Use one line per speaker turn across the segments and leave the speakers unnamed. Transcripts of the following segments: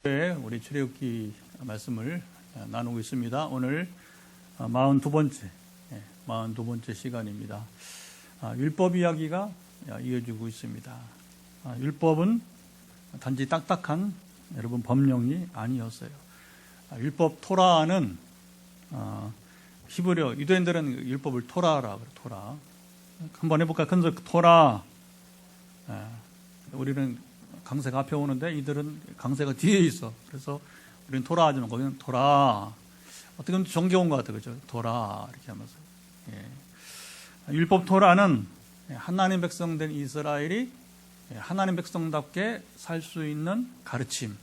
우리 출애굽기 말씀을 나누고 있습니다. 오늘 42번째 시간입니다. 율법 이야기가 이어지고 있습니다. 율법은 단지 딱딱한 여러분 법령이 아니었어요. 율법 토라는 히브리어 유대인들은 율법을 토라라 그래요. 토라. 한번 해볼까? 근데 토라. 우리는 강세가 앞에 오는데 이들은 강세가 뒤에 있어. 그래서 우리는 토라 하지만 거기는 토라. 어떻게 보면 정겨운 것 같아요. 그죠? 토라. 이렇게 하면서. 율법 토라는 하나님 백성 된 이스라엘이 하나님 백성답게 살 수 있는 가르침.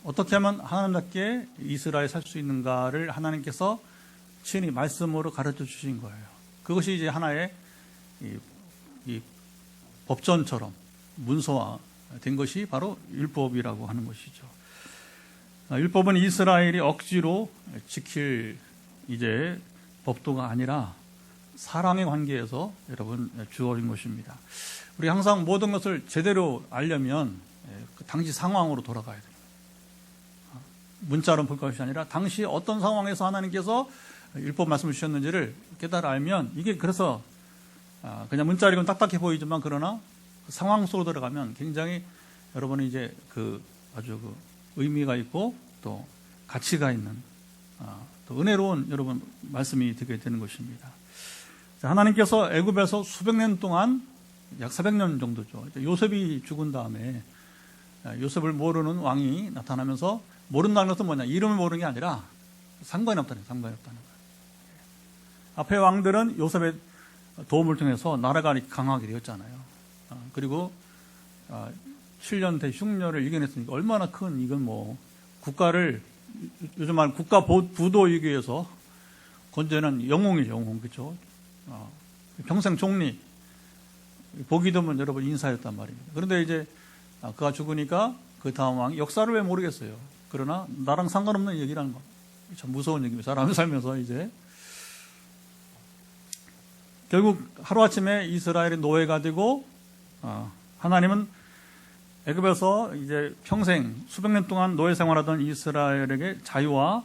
어떻게 하면 하나님답게 이스라엘 살 수 있는가를 하나님께서 친히 말씀으로 가르쳐 주신 거예요. 그것이 이제 하나의 이 법전처럼 문서화된 것이 바로 율법이라고 하는 것이죠. 율법은 이스라엘이 억지로 지킬 이제 법도가 아니라 사랑의 관계에서 여러분 주어진 것입니다. 우리 항상 모든 것을 제대로 알려면 그 당시 상황으로 돌아가야 돼요. 문자로 볼 것이 아니라 당시 어떤 상황에서 하나님께서 율법 말씀을 주셨는지를 깨달아 알면 이게 그래서 그냥 문자리는 딱딱해 보이지만 그러나 그 상황 속으로 들어가면 굉장히 여러분이 이제 아주 의미가 있고 또 가치가 있는 또 은혜로운 여러분 말씀이 되게 되는 것입니다. 하나님께서 애굽에서 수백 년 동안 약 400년 정도죠. 요셉이 죽은 다음에 요셉을 모르는 왕이 나타나면서 모른다는 것은 뭐냐? 이름을 모르는 게 아니라 상관이 없다는 거예요. 앞에 왕들은 요셉의 도움을 통해서 나라가 강하게 되었잖아요. 그리고 7년 대흉년을 이겨냈으니까 얼마나 큰 이건 국가를 요즘 말 국가 부도이기 위해서 건재는 영웅이죠. 영웅. 그렇죠? 평생 총리 보기 드문 여러분 인사였단 말입니다. 그런데 이제 그가 죽으니까 그 다음 왕이 역사를 왜 모르겠어요. 그러나 나랑 상관없는 얘기라는 거. 참 무서운 얘기입니다. 사람이 살면서 이제 결국 하루아침에 이스라엘이 노예가 되고 하나님은 애굽에서 이제 평생 수백 년 동안 노예 생활하던 이스라엘에게 자유와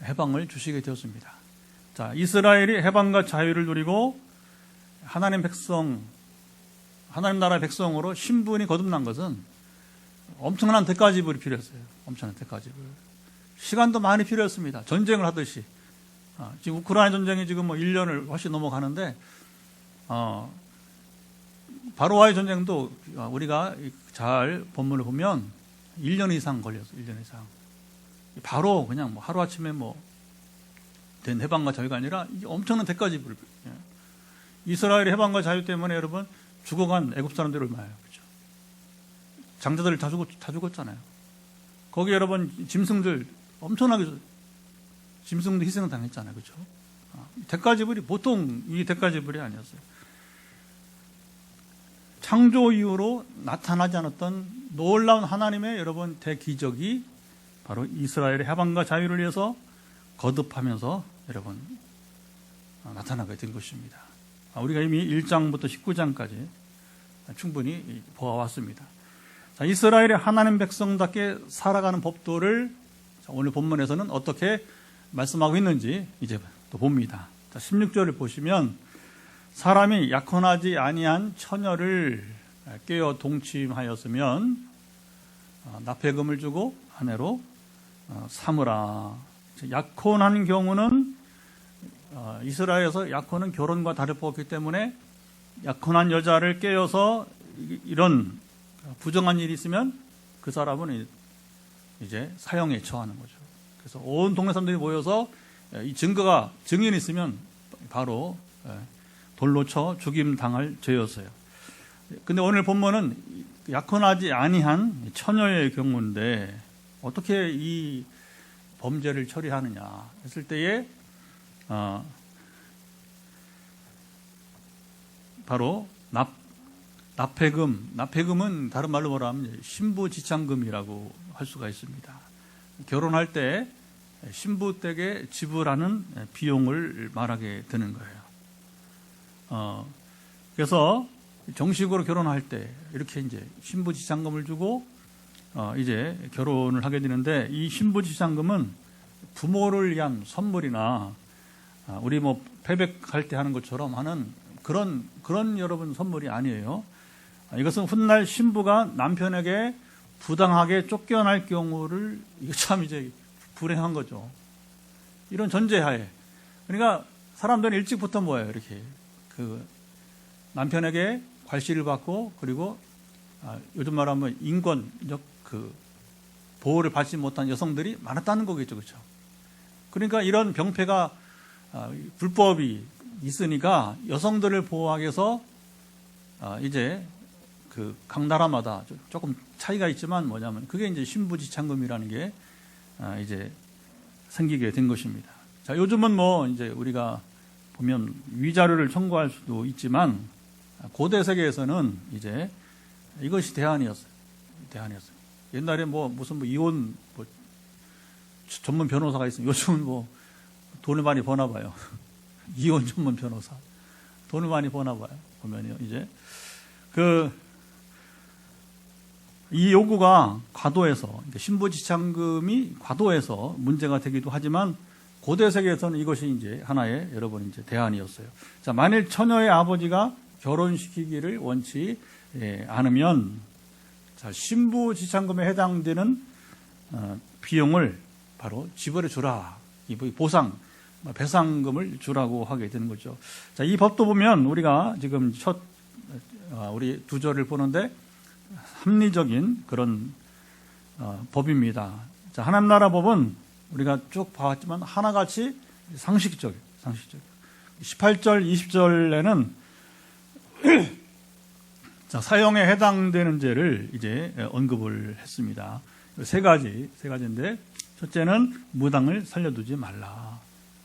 해방을 주시게 되었습니다. 자, 이스라엘이 해방과 자유를 누리고 하나님 나라의 백성으로 신분이 거듭난 것은 엄청난 대가지불이 필요했어요. 엄청난 대가지불. 시간도 많이 필요했습니다. 전쟁을 하듯이. 지금 우크라이나 전쟁이 지금 1년을 훨씬 넘어가는데 바로와의 전쟁도 우리가 잘 본문을 보면 1년 이상 걸렸어요. 1년 이상. 바로 그냥 하루아침에 된 해방과 자유가 아니라 엄청난 대가지불. 이스라엘의 해방과 자유 때문에 여러분 죽어간 애굽 사람들이 얼마예요. 그렇죠? 장자들 다 죽었잖아요. 거기 여러분 짐승들 엄청나게 짐승도 희생을 당했잖아요. 그렇죠? 대가지불이 보통 이 대가지불이 아니었어요. 창조 이후로 나타나지 않았던 놀라운 하나님의 여러분 대기적이 바로 이스라엘의 해방과 자유를 위해서 거듭하면서 여러분 나타나게 된 것입니다. 우리가 이미 1장부터 19장까지 충분히 보아왔습니다. 자, 이스라엘의 하나님 백성답게 살아가는 법도를 오늘 본문에서는 어떻게 말씀하고 있는지 이제 또 봅니다. 자, 16절을 보시면 사람이 약혼하지 아니한 처녀를 꿰어 동침하였으면 납폐금을 주고 아내로 삼으라. 약혼한 경우는 이스라엘에서 약혼은 결혼과 다를 바 없기 때문에 약혼한 여자를 꿰어서 이런 부정한 일이 있으면 그 사람은 이제 사형에 처하는 거죠. 그래서 온 동네 사람들이 모여서 이 증인이 있으면 바로 돌로 쳐 죽임 당할 죄였어요. 근데 오늘 본문은 약혼하지 아니한 처녀의 경우인데 어떻게 이 범죄를 처리하느냐 했을 때에 바로 납폐금은 다른 말로 뭐라 하면 신부지참금이라고 할 수가 있습니다. 결혼할 때 신부 댁에 지불하는 비용을 말하게 되는 거예요. 그래서 정식으로 결혼할 때 이렇게 이제 신부지참금을 주고 이제 결혼을 하게 되는데, 이 신부지참금은 부모를 위한 선물이나 우리 뭐 패백할 때 하는 것처럼 하는 그런 여러분 선물이 아니에요. 이것은 훗날 신부가 남편에게 부당하게 쫓겨날 경우를, 이거 참 이제 불행한 거죠. 이런 전제하에. 그러니까 사람들은 일찍부터 뭐예요? 이렇게 그 남편에게 괄시를 받고, 그리고 요즘 말하면 인권적 그 보호를 받지 못한 여성들이 많았다는 거겠죠, 그렇죠? 그러니까 이런 병폐가 불법이 있으니까 여성들을 보호하기 위해서 이제 그 각 나라마다 조금 차이가 있지만 뭐냐면 그게 이제 신부지참금이라는 게 이제 생기게 된 것입니다. 자, 요즘은 뭐 이제 우리가 보면 위자료를 청구할 수도 있지만 고대 세계에서는 이제 이것이 대안이었어요. 옛날에 뭐 무슨 뭐 이혼 뭐 전문 변호사가 있으면 요즘은 뭐 돈을 많이 버나 봐요. 이혼 전문 변호사. 돈을 많이 버나 봐요. 보면요. 이제 이 요구가 과도해서, 신부지참금이 과도해서 문제가 되기도 하지만 고대 세계에서는 이것이 이제 하나의 여러분 이제 대안이었어요. 자, 만일 처녀의 아버지가 결혼시키기를 원치 않으면, 자, 신부지참금에 해당되는 비용을 바로 지불해 주라. 이 보상, 배상금을 주라고 하게 되는 거죠. 자, 이 법도 보면 우리가 지금 우리 두 절을 보는데 합리적인 그런 법입니다. 자, 하나님 나라 법은 우리가 쭉 봐왔지만 하나같이 상식적이에요. 18절, 20절에는 자, 사형에 해당되는 죄를 이제 언급을 했습니다. 세 가지인데, 첫째는 무당을 살려두지 말라.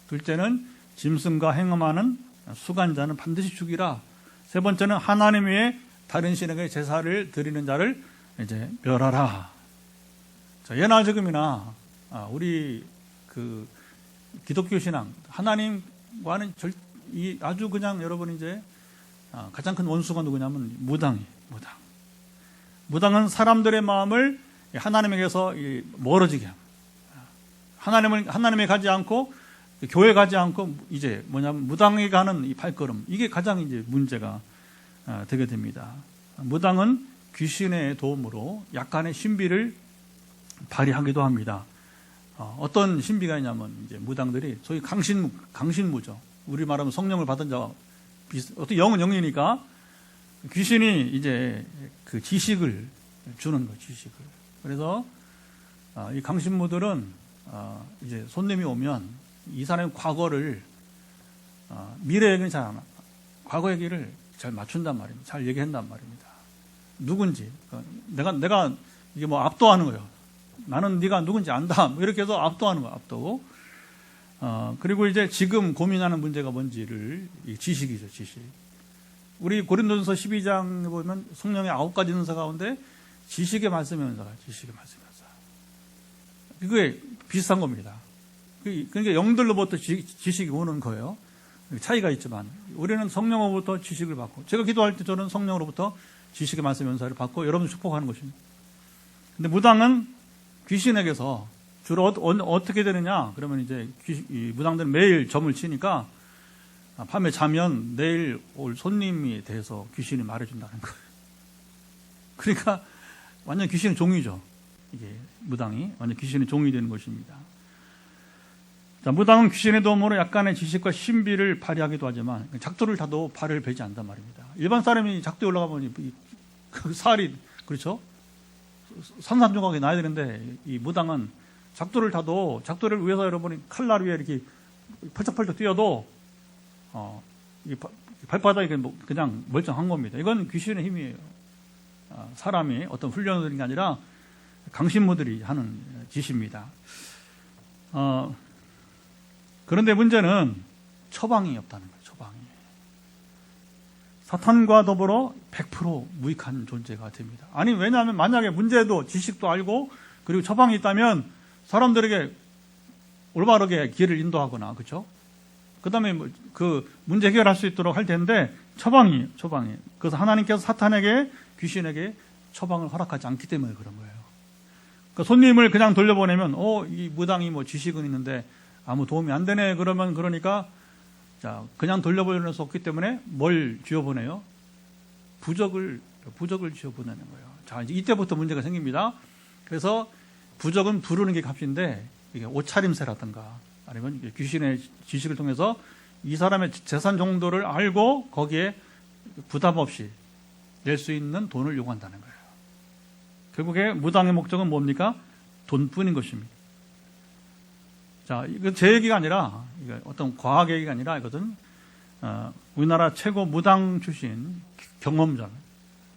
둘째는 짐승과 행음하는 수간자는 반드시 죽이라. 세 번째는 하나님 외에 다른 신에게 제사를 드리는 자를 이제 멸하라. 자, 예나 지금이나 우리 그 기독교 신앙, 하나님과는 아주 그냥 여러분 이제 가장 큰 원수가 누구냐면 무당이에요. 무당은 사람들의 마음을 하나님에게서 멀어지게 합니다. 하나님에 가지 않고 교회 가지 않고 이제 뭐냐면 무당에 가는 이 발걸음, 이게 가장 이제 문제가 되게 됩니다. 무당은 귀신의 도움으로 약간의 신비를 발휘하기도 합니다. 어떤 신비가 있냐면 이제 무당들이 소위 강신무죠. 우리 말하면 성령을 받은 자와 어떤 영은 영이니까 귀신이 이제 그 지식을 주는 거예요. 지식을. 그래서 이 강신무들은 이제 손님이 오면 이 사람의 과거를 미래 얘기는 잘 안 합니다. 과거 얘기를 잘 맞춘단 말입니다. 잘 얘기한단 말입니다. 누군지 내가 이게 뭐 압도하는 거예요. 나는 네가 누군지 안다. 뭐 이렇게 해서 압도하는 거예요. 압도. 그리고 이제 지금 고민하는 문제가 뭔지를 지식이죠. 지식. 우리 고린도전서 12장에 보면 성령의 9가지 은사 가운데 지식의 말씀의 은사가 지식의 말씀의 은사. 그게 비슷한 겁니다. 그러니까 영들로부터 지식이 오는 거예요. 차이가 있지만 우리는 성령으로부터 지식을 받고, 제가 기도할 때 저는 성령으로부터 지식의 말씀의 은사를 받고 여러분 축복하는 것입니다. 근데 무당은 귀신에게서 주로 어떻게 되느냐? 그러면 이제 이 무당들은 매일 점을 치니까 밤에 자면 내일 올 손님에 대해서 귀신이 말해준다는 거예요. 그러니까 완전 귀신의 종이죠. 이게 무당이 완전 귀신의 종이 되는 것입니다. 자, 무당은 귀신의 도움으로 약간의 지식과 신비를 발휘하기도 하지만 작두를 타도 발을 베지 않단 말입니다. 일반 사람이 작두에 올라가면 그 살이, 그렇죠? 산산조각이 나야 되는데 이 무당은 작두를 타도, 작두를 위해서 여러분이 칼날 위에 이렇게 펄쩍펄쩍 뛰어도 이 발바닥이 그냥 멀쩡한 겁니다. 이건 귀신의 힘이에요. 사람이 어떤 훈련을 드린 게 아니라 강신무들이 하는 짓입니다. 그런데 문제는 처방이 없다는 거예요. 처방이. 사탄과 더불어 100% 무익한 존재가 됩니다. 아니, 왜냐하면 만약에 문제도 지식도 알고 그리고 처방이 있다면 사람들에게 올바르게 길을 인도하거나, 그렇죠? 그 다음에 그 문제 해결할 수 있도록 할 텐데 처방이. 그래서 하나님께서 사탄에게, 귀신에게 처방을 허락하지 않기 때문에 그런 거예요. 그러니까 손님을 그냥 돌려보내면 이 무당이 뭐 지식은 있는데 아무 도움이 안 되네 그러면 그러니까 자 그냥 돌려보낼 수 없기 때문에 뭘 쥐어보내요? 부적을 쥐어보내는 거예요. 자 이제 이때부터 문제가 생깁니다. 그래서 부적은 부르는 게 값인데 이게 옷차림새라든가 아니면 귀신의 지식을 통해서 이 사람의 재산 정도를 알고 거기에 부담 없이 낼 수 있는 돈을 요구한다는 거예요. 결국에 무당의 목적은 뭡니까? 돈뿐인 것입니다. 자, 이거 제 얘기가 아니라, 이거 어떤 과학 얘기가 아니라 이것은, 우리나라 최고 무당 출신 경험자,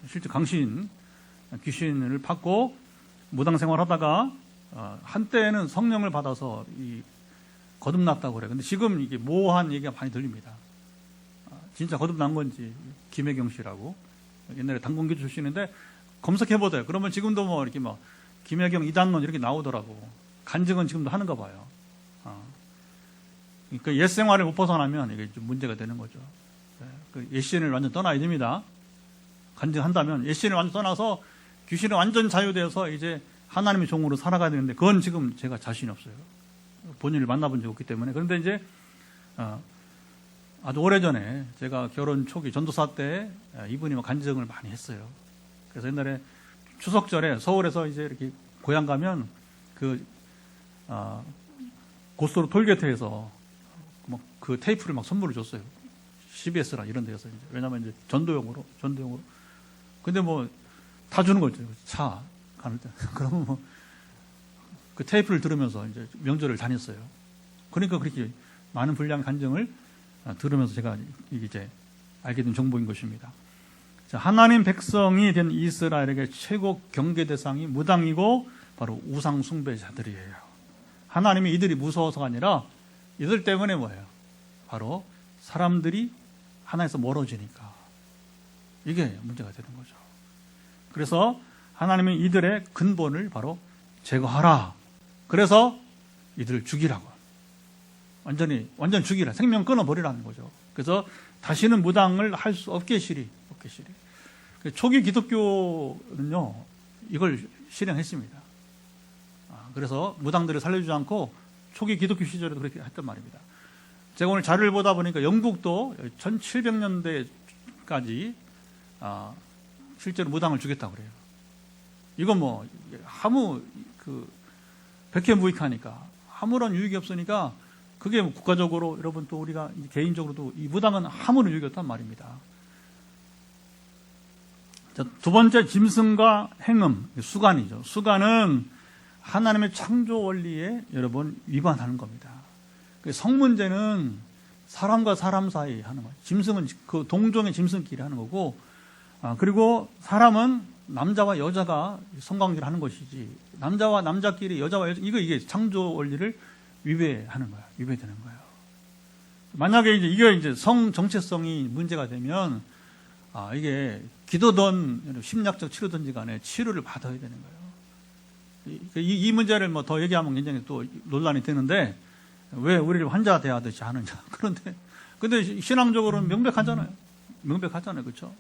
실제 강신, 귀신을 받고 무당 생활 하다가, 한때는 성령을 받아서 거듭났다고 그래요. 근데 지금 이게 모호한 얘기가 많이 들립니다. 진짜 거듭난 건지, 김혜경 씨라고. 옛날에 당군기 출신인데, 검색해보세요. 그러면 지금도 뭐 이렇게 뭐 김혜경 이단론 이렇게 나오더라고. 간증은 지금도 하는가 봐요. 그러니까 옛 생활을 못 벗어나면 이게 좀 문제가 되는 거죠. 그 옛 신을 완전 떠나야 됩니다. 간증한다면 옛 신을 완전 떠나서 귀신은 완전 자유되어서 이제 하나님의 종으로 살아가야 되는데 그건 지금 제가 자신이 없어요. 본인을 만나본 적이 없기 때문에. 그런데 이제 아주 오래전에 제가 결혼 초기 전도사 때 이분이 간증을 많이 했어요. 그래서 옛날에 추석절에 서울에서 이제 이렇게 고향 가면 고속도로 톨게이트에서 그 테이프를 막 선물을 줬어요. CBS라 이런 데서 이제. 왜냐면 이제 전도용으로. 근데 뭐 다 주는 거죠. 차 가는 때. 그러면 뭐 그 테이프를 들으면서 이제 명절을 다녔어요. 그러니까 그렇게 많은 분량의 간증을 들으면서 제가 이제 알게 된 정보인 것입니다. 자, 하나님 백성이 된 이스라엘에게 최고 경계 대상이 무당이고 바로 우상 숭배자들이에요. 하나님이 이들이 무서워서가 아니라 이들 때문에 뭐예요? 바로 사람들이 하나님에서 멀어지니까 이게 문제가 되는 거죠. 그래서 하나님은 이들의 근본을 바로 제거하라. 그래서 이들을 죽이라고. 완전 죽이라. 생명 끊어버리라는 거죠. 그래서 다시는 무당을 할 수 없게 시리. 초기 기독교는요, 이걸 실행했습니다. 그래서 무당들을 살려주지 않고 초기 기독교 시절에도 그렇게 했단 말입니다. 제가 오늘 자료를 보다 보니까 영국도 1700년대까지 실제로 무당을 죽였다고 그래요. 이건 뭐 아무 백해무익하니까 아무런 유익이 없으니까 그게 국가적으로 여러분 또 우리가 개인적으로도 이 무당은 아무런 유익이 없단 말입니다. 자, 두 번째 짐승과 행음, 수간이죠. 수간은 하나님의 창조 원리에 여러분 위반하는 겁니다. 성문제는 사람과 사람 사이 하는 거예요. 짐승은 그 동종의 짐승끼리 하는 거고, 그리고 사람은 남자와 여자가 성관계를 하는 것이지 남자와 남자끼리 여자와 여자 이게 창조 원리를 위배하는 거야. 위배되는 거예요. 만약에 이게 성 정체성이 문제가 되면 이게 기도든 심리학적 치료든지 간에 치료를 받아야 되는 거예요. 이 문제를 뭐 더 얘기하면 굉장히 또 논란이 되는데 왜 우리를 환자 대하듯이 하느냐. 근데 신앙적으로는 명백하잖아요. 그렇죠?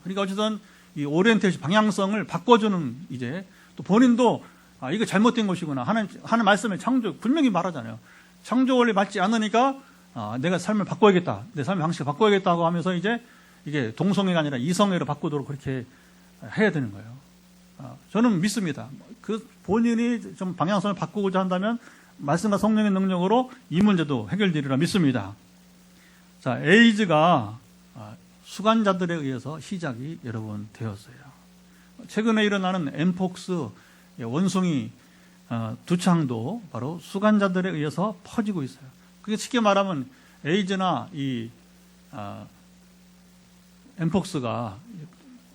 그러니까 어쨌든 이 오리엔테이션 방향성을 바꿔주는 이제 또 본인도 이거 잘못된 것이구나 하는 말씀에 분명히 말하잖아요. 창조 원리 맞지 않으니까 내가 삶을 바꿔야겠다. 내 삶의 방식을 바꿔야겠다고 하면서 이제 이게 동성애가 아니라 이성애로 바꾸도록 그렇게 해야 되는 거예요. 저는 믿습니다. 그 본인이 좀 방향성을 바꾸고자 한다면 말씀과 성령의 능력으로 이 문제도 해결되리라 믿습니다. 자, 에이즈가 수간자들에 의해서 시작이 여러분 되었어요. 최근에 일어나는 엠폭스 원숭이 두창도 바로 수간자들에 의해서 퍼지고 있어요. 그게 쉽게 말하면 에이즈나 이 엠폭스가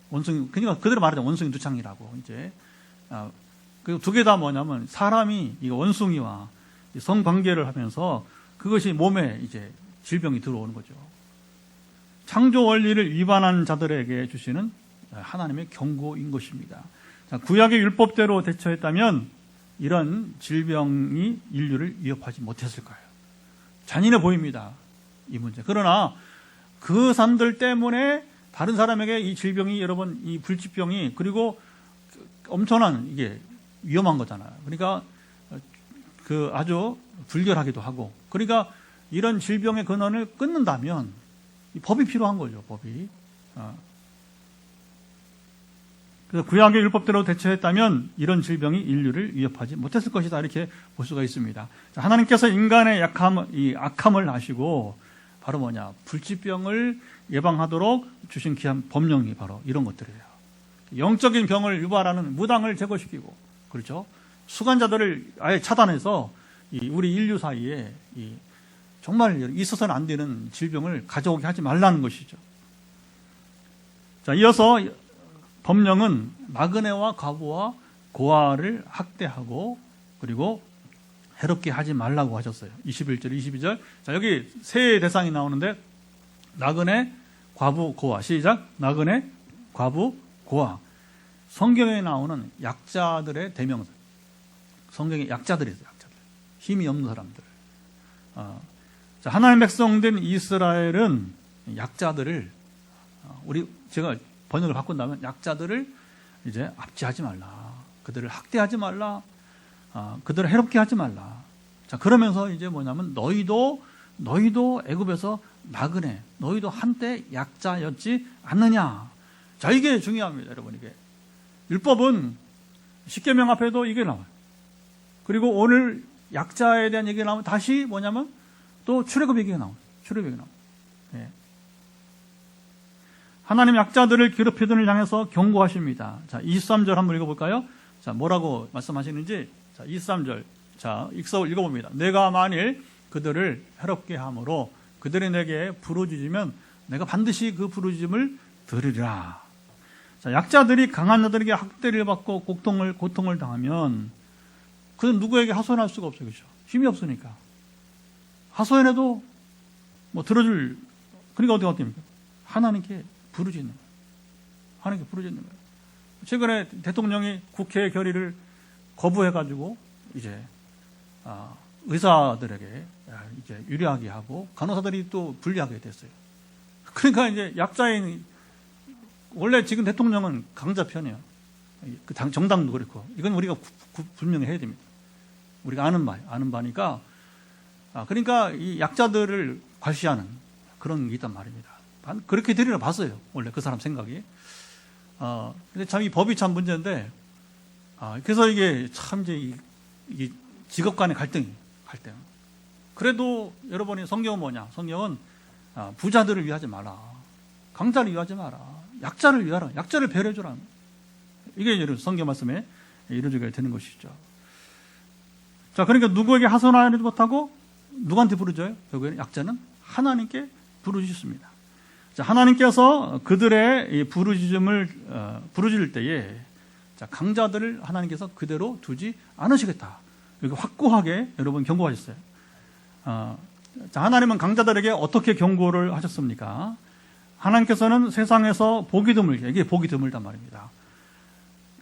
원숭이, 그러니까 그대로 말하자면 원숭이 두창이라고 이제 그 두 개 다 뭐냐면 사람이 이 원숭이와 성관계를 하면서 그것이 몸에 이제 질병이 들어오는 거죠. 창조 원리를 위반한 자들에게 주시는 하나님의 경고인 것입니다. 자, 구약의 율법대로 대처했다면 이런 질병이 인류를 위협하지 못했을 거예요. 잔인해 보입니다. 이 문제. 그러나 그 산들 때문에 다른 사람에게 이 질병이 여러분 이 불치병이 그리고 엄청난 이게 위험한 거잖아요. 그러니까 그 아주 불결하기도 하고, 그러니까 이런 질병의 근원을 끊는다면 이 법이 필요한 거죠. 법이. 그래서 구약의 율법대로 대처했다면 이런 질병이 인류를 위협하지 못했을 것이다, 이렇게 볼 수가 있습니다. 하나님께서 인간의 이 악함을 아시고 바로 뭐냐, 불치병을 예방하도록 주신 귀한 법령이 바로 이런 것들이에요. 영적인 병을 유발하는 무당을 제거시키고, 그렇죠, 수간자들을 아예 차단해서 우리 인류 사이에 정말 있어서는 안 되는 질병을 가져오게 하지 말라는 것이죠. 자, 이어서 법령은 나그네와 과부와 고아를 학대하고 그리고 해롭게 하지 말라고 하셨어요. 21절, 22절. 자, 여기 세 대상이 나오는데 나그네, 과부, 고아. 시작. 나그네, 과부, 고아. 성경에 나오는 약자들의 대명사. 성경에 약자들이 있어요. 약자들. 힘이 없는 사람들. 자, 하나님 백성된 이스라엘은 약자들을 제가 번역을 바꾼다면 약자들을 이제 압제하지 말라, 그들을 학대하지 말라, 그들을 해롭게 하지 말라. 자, 그러면서 이제 뭐냐면 너희도 애굽에서 나그네, 너희도 한때 약자였지 않느냐. 자, 이게 중요합니다, 여러분. 이게 율법은 십계명 앞에도 이게 나와요. 그리고 오늘 약자에 대한 얘기가 나오면 다시 뭐냐면 또 출애굽 얘기가 나와요. 출애굽 얘기가 나와요. 예. 하나님 약자들을 괴롭히든을 향해서 경고하십니다. 자, 23절 한번 읽어볼까요? 자, 뭐라고 말씀하시는지. 자, 23절. 자, 읽어봅니다. 내가 만일 그들을 해롭게 함으로 그들이 내게 부르짖으면 내가 반드시 그 부르짖음을 들으리라. 자, 약자들이 강한 자들에게 학대를 받고 고통을 당하면 그는 누구에게 하소연할 수가 없어요. 그렇죠? 힘이 없으니까. 하소연해도 뭐 들어줄, 그러니까 어떻게 됩니까? 하나님께 부르짖는 거예요. 하나님께 부르짖는 거예요. 최근에 대통령이 국회 결의를 거부해가지고 이제 의사들에게 이제 유리하게 하고 간호사들이 또 불리하게 됐어요. 그러니까 이제 약자인, 원래 지금 대통령은 강자 편이에요. 그 정당도 그렇고 이건 우리가 분명히 해야 됩니다. 우리가 아는 바니까. 그러니까 이 약자들을 과시하는 그런 게 있단 말입니다. 그렇게 되리라 봤어요. 원래 그 사람 생각이. 근데 참 이 법이 참 문제인데, 그래서 이게 참 이제 이게 직업 간의 갈등. 그래도 여러분이 성경은 뭐냐? 성경은 부자들을 위하지 마라. 강자를 위하지 마라. 약자를 위하라. 약자를 배려해주라. 이게 성경 말씀에 이루어지게 되는 것이죠. 자, 그러니까 누구에게 하소연하지 못하고 누구한테 부르짖어요? 결국에는 약자는 하나님께 부르짖습니다. 자, 하나님께서 그들의 부르짖을 때에, 자, 강자들을 하나님께서 그대로 두지 않으시겠다. 이렇게 확고하게 여러분 경고하셨어요. 자, 하나님은 강자들에게 어떻게 경고를 하셨습니까? 하나님께서는 세상에서 보기 드물게, 이게 보기 드물단 말입니다.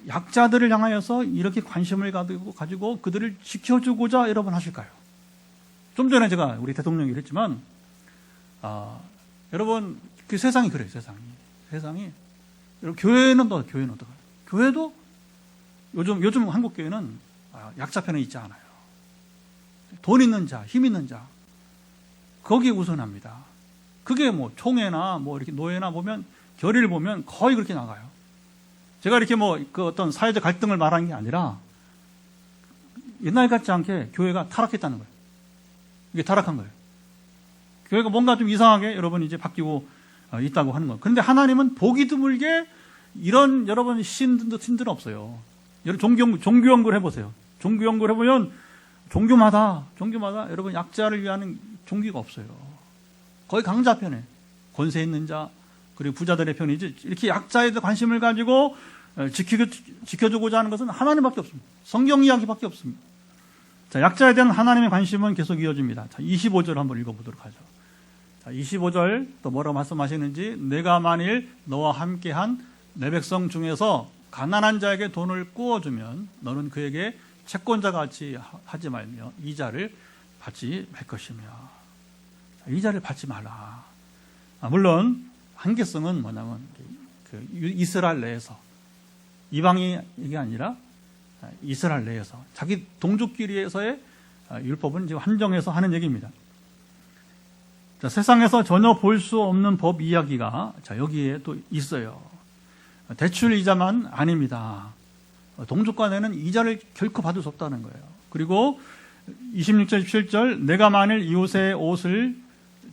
약자들을 향하여서 이렇게 관심을 가지고 그들을 지켜주고자 여러분 하실까요? 좀 전에 제가 우리 대통령이 그랬지만, 여러분, 그 세상이 그래요, 세상이. 여러분, 교회는 어떡해요? 교회도 요즘 한국 교회는 약자 편에 있지 않아요. 돈 있는 자, 힘 있는 자, 거기에 우선합니다. 그게 뭐 총회나 뭐 이렇게 노회나 보면, 결의를 보면 거의 그렇게 나가요. 제가 이렇게 그 어떤 사회적 갈등을 말하는 게 아니라 옛날 같지 않게 교회가 타락했다는 거예요. 이게 타락한 거예요. 교회가 뭔가 좀 이상하게 여러분 이제 바뀌고 있다고 하는 거예요. 그런데 하나님은 보기 드물게 이런 여러분 신들은 없어요. 여러분 종교 연구를 해보세요. 종교 연구를 해보면 종교마다 여러분 약자를 위하는 종교가 없어요. 거의 강자 편에 권세 있는 자, 그리고 부자들의 편이지, 이렇게 약자에 대해 관심을 가지고 지켜주고자 하는 것은 하나님밖에 없습니다. 성경 이야기밖에 없습니다. 자, 약자에 대한 하나님의 관심은 계속 이어집니다. 자, 25절 한번 읽어보도록 하죠. 자, 25절 또 뭐라고 말씀하시는지. 내가 만일 너와 함께한 내 백성 중에서 가난한 자에게 돈을 꾸어주면 너는 그에게 채권자 같이 하지 말며 이자를 받지 말 것이며. 자, 이자를 받지 말라. 물론 한계성은 뭐냐면 그 이스라엘 내에서 이방이 이게 아니라 이스라엘 내에서 자기 동족끼리에서의 율법은 지금 한정해서 하는 얘기입니다. 자, 세상에서 전혀 볼 수 없는 법 이야기가 여기에 또 있어요. 대출 이자만 아닙니다. 동족 간에는 이자를 결코 받을 수 없다는 거예요. 그리고 26절, 17절 내가 만일 이웃의 옷을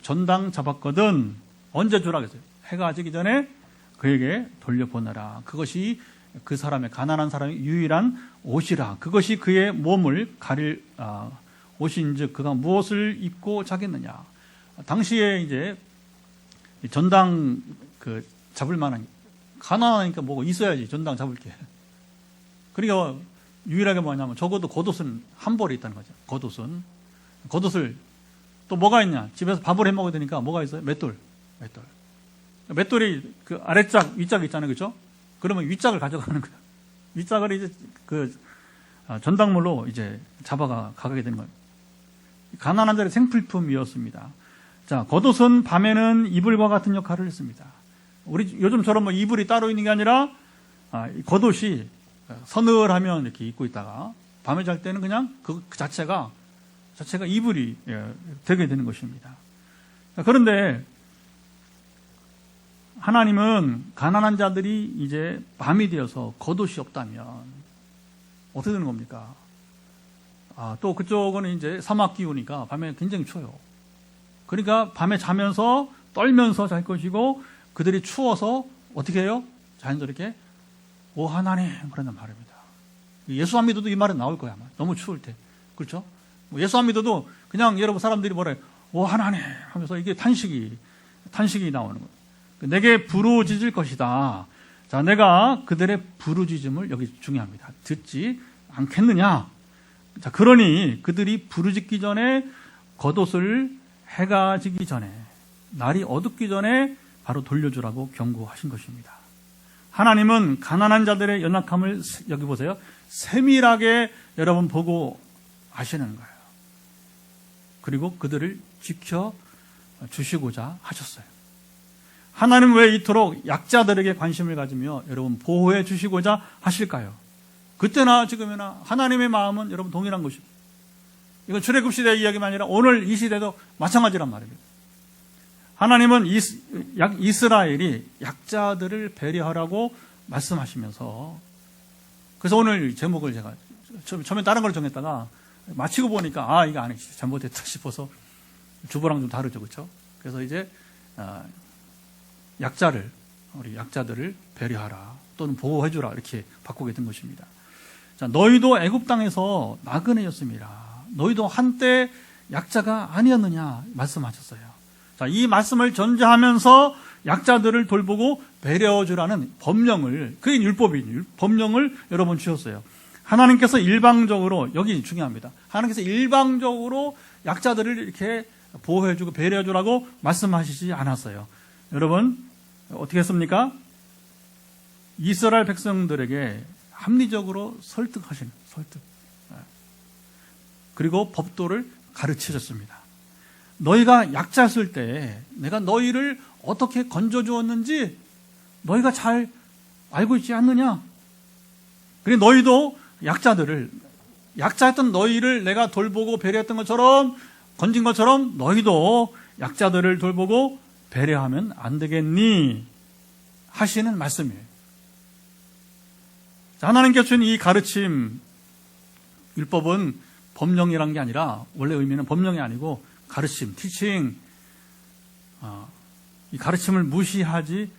전당 잡았거든 언제 주라 그랬어요? 해가 지기 전에 그에게 돌려보내라. 그것이 그 사람의 가난한 사람의 유일한 옷이라. 그것이 그의 몸을 가릴 옷인즉 그가 무엇을 입고 자겠느냐. 당시에 이제 전당 잡을 만한 가난하니까 뭐가 있어야지 전당 잡을 게. 그러니까 유일하게 뭐냐면 적어도 겉옷은 한 벌이 있다는 거죠. 겉옷을 또 뭐가 있냐? 집에서 밥을 해 먹어야 되니까 뭐가 있어요? 맷돌. 맷돌이 그 아래짝 윗짝 있잖아요, 그렇죠? 그러면 윗짝을 가져가는 거예요. 윗짝을 이제 전당물로 이제 잡아가 가게 되는 거예요. 가난한 자의 생필품이었습니다. 자, 겉옷은 밤에는 이불과 같은 역할을 했습니다. 우리 요즘처럼 뭐 이불이 따로 있는 게 아니라 겉옷이 서늘하면 이렇게 입고 있다가 밤에 잘 때는 그냥 그 자체가 이불이 되게 되는 것입니다. 그런데 하나님은 가난한 자들이 이제 밤이 되어서 겉옷이 없다면 어떻게 되는 겁니까? 또 그쪽은 이제 사막 기후니까 밤에 굉장히 추워요. 그러니까 밤에 자면서 떨면서 잘 것이고 그들이 추워서 어떻게 해요? 자연스럽게 오 하나님 그런단 말입니다. 예수 안 믿어도 이 말은 나올 거야. 너무 추울 때. 그렇죠? 예수 안 믿어도 그냥 여러분 사람들이 뭐래 오 하나님 하면서 이게 탄식이 나오는 거예요. 내게 부르짖을 것이다. 자, 내가 그들의 부르짖음을 여기 중요합니다. 듣지 않겠느냐? 자, 그러니 그들이 부르짖기 전에 겉옷을 해가 지기 전에 날이 어둡기 전에 바로 돌려주라고 경고하신 것입니다. 하나님은 가난한 자들의 연약함을 여기 보세요. 세밀하게 여러분 보고 아시는 거예요. 그리고 그들을 지켜 주시고자 하셨어요. 하나님 왜 이토록 약자들에게 관심을 가지며 여러분 보호해 주시고자 하실까요? 그때나 지금이나 하나님의 마음은 여러분 동일한 것입니다. 이건 출애굽 시대 이야기만 아니라 오늘 이 시대도 마찬가지란 말입니다. 하나님은 이스라엘이 약자들을 배려하라고 말씀하시면서 그래서 오늘 제목을 제가 처음에 다른 걸 정했다가 마치고 보니까 이거 아니지 잘못했다 싶어서 주보랑 좀 다르죠, 그렇죠? 그래서 이제 우리 약자들을 배려하라 또는 보호해주라 이렇게 바꾸게 된 것입니다. 자, 너희도 애굽 땅에서 나그네였습니다. 너희도 한때 약자가 아니었느냐 말씀하셨어요. 자, 이 말씀을 전제하면서 약자들을 돌보고 배려해주라는 법령을, 그게 율법이에요. 법령을 여러분 주셨어요. 하나님께서 일방적으로, 여기 중요합니다. 하나님께서 일방적으로 약자들을 이렇게 보호해주고 배려해주라고 말씀하시지 않았어요. 여러분, 어떻게 했습니까? 이스라엘 백성들에게 합리적으로 설득. 그리고 법도를 가르치셨습니다. 너희가 약자였을 때 내가 너희를 어떻게 건져주었는지 너희가 잘 알고 있지 않느냐? 그래 너희도 약자였던 너희를 내가 돌보고 배려했던 것처럼 건진 것처럼 너희도 약자들을 돌보고 배려하면 안 되겠니? 하시는 말씀이에요. 하나님께서 주신 이 가르침, 율법은 법령이란 게 아니라 원래 의미는 법령이 아니고 가르침, 티칭, 이 가르침을 무시하지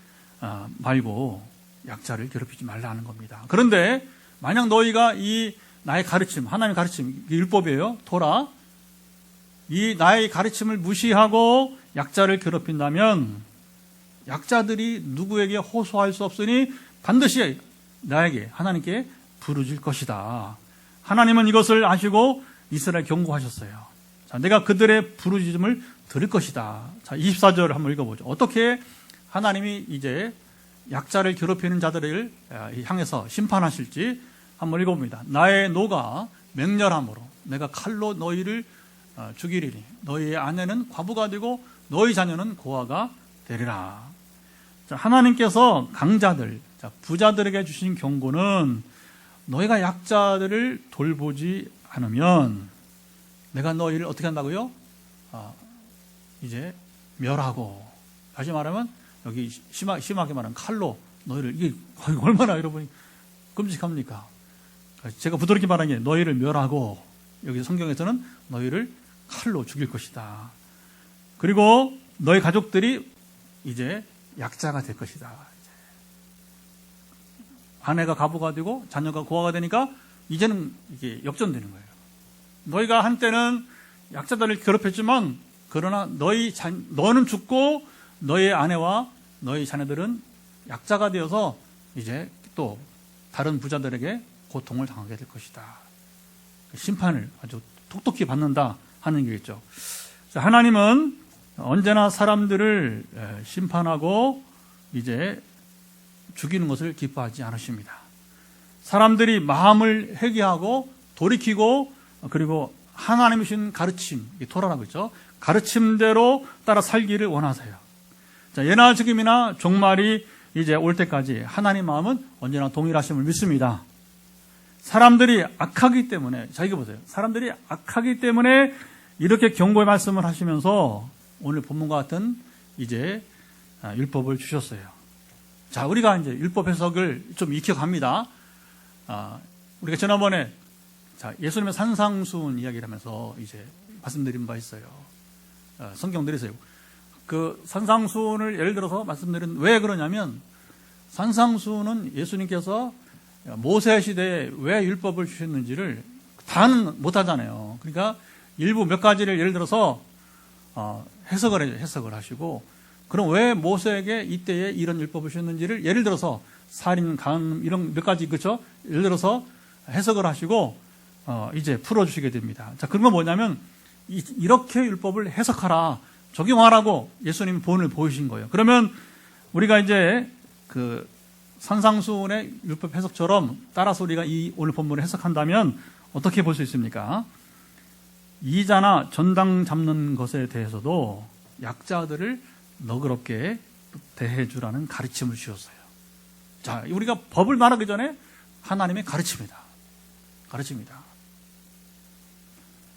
말고 약자를 괴롭히지 말라는 겁니다. 그런데 만약 너희가 이 나의 가르침, 하나님의 가르침, 율법이에요. 토라. 이 나의 가르침을 무시하고 약자를 괴롭힌다면 약자들이 누구에게 호소할 수 없으니 반드시 나에게 하나님께 부르질 것이다. 하나님은 이것을 아시고 이스라엘 경고하셨어요. 자, 내가 그들의 부르짖음을 들을 것이다. 자, 24절 한번 읽어보죠. 어떻게 하나님이 이제 약자를 괴롭히는 자들을 향해서 심판하실지 한번 읽어봅니다. 나의 노가 맹렬함으로 내가 칼로 너희를 죽이리니 너희의 아내는 과부가 되고 너희 자녀는 고아가 되리라. 자, 하나님께서 강자들, 부자들에게 주신 경고는 너희가 약자들을 돌보지 않으면 내가 너희를 어떻게 한다고요? 이제 멸하고, 다시 말하면 여기 심하게 말하면 칼로 너희를, 이게 얼마나 여러분이 끔찍합니까? 제가 부드럽게 말한 게 너희를 멸하고, 여기 성경에서는 너희를 칼로 죽일 것이다. 그리고 너희 가족들이 이제 약자가 될 것이다. 아내가 가부가 되고 자녀가 고아가 되니까 이제는 이게 역전되는 거예요. 너희가 한때는 약자들을 괴롭혔지만, 그러나 너는 죽고 너희 아내와 너희 자녀들은 약자가 되어서 이제 또 다른 부자들에게 고통을 당하게 될 것이다. 심판을 아주 톡톡히 받는다 하는 얘기겠죠. 하나님은 언제나 사람들을 심판하고 이제 죽이는 것을 기뻐하지 않으십니다. 사람들이 마음을 회개하고 돌이키고, 그리고 하나님이 주신 가르침, 토라라고 있죠. 가르침대로 따라 살기를 원하세요. 자, 예나 지금이나 종말이 이제 올 때까지 하나님 마음은 언제나 동일하심을 믿습니다. 사람들이 악하기 때문에, 자, 이거 보세요. 사람들이 악하기 때문에 이렇게 경고의 말씀을 하시면서 오늘 본문과 같은 이제 율법을 주셨어요. 자, 우리가 이제 율법 해석을 좀 익혀갑니다. 우리가 지난번에 예수님의 산상수훈 이야기를 하면서 이제 말씀드린 바 있어요. 성경들이세요. 그 산상수훈을 예를 들어서 말씀드린, 왜 그러냐면, 산상수훈은 예수님께서 모세 시대에 왜 율법을 주셨는지를 다는 못하잖아요. 그러니까 일부 몇 가지를 예를 들어서 해석을 하시고, 그럼 왜 모세에게 이때에 이런 율법을 주셨는지를 예를 들어서 살인, 간 이런 몇 가지, 그렇죠? 예를 들어서 해석을 하시고 이제 풀어주시게 됩니다. 자, 그런 건 뭐냐면 이렇게 율법을 해석하라, 적용하라고 예수님이 본을 보이신 거예요. 그러면 우리가 이제 그 산상수훈의 율법 해석처럼 따라서 우리가 이 오늘 본문을 해석한다면 어떻게 볼 수 있습니까? 이자나 전당 잡는 것에 대해서도 약자들을 너그럽게 대해주라는 가르침을 주셨어요. 자, 우리가 법을 말하기 전에 하나님의 가르침이다.